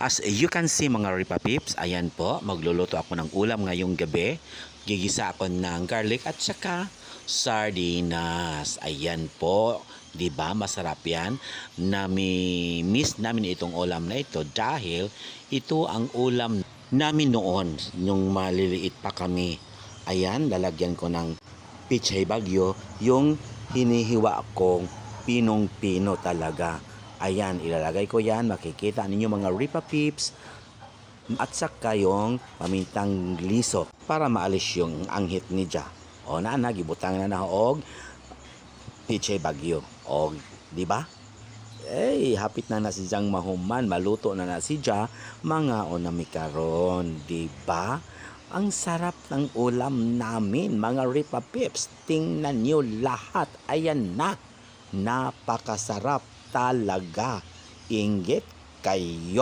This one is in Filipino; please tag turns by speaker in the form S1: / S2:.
S1: As you can see mga Ripa Pips, ayan po, magluluto ako ng ulam ngayong gabi. Gigisa ako ng garlic at saka sardinas. Ayan po, 'di ba? Masarap 'yan. Miss namin itong ulam na ito dahil ito ang ulam namin noon nung maliliit pa kami. Ayan, lalagyan ko ng pichay bagyo, yung hinihiwa kong pinong-pino talaga. Ayan, ilalagay ko yan. Makikita ninyo mga Ripa Pips. At saka yung pamintang liso para maalis yung anghit ni Ja. O na, gibutang na og pichay bagyo. O, di ba? Eh, hapit na si Jang mahuman. Maluto na si Ja. Mga onami karon, di ba? Ang sarap ng ulam namin, mga Ripa Pips. Tingnan nyo lahat. Ayan na. Napakasarap talaga. Inggit kayo.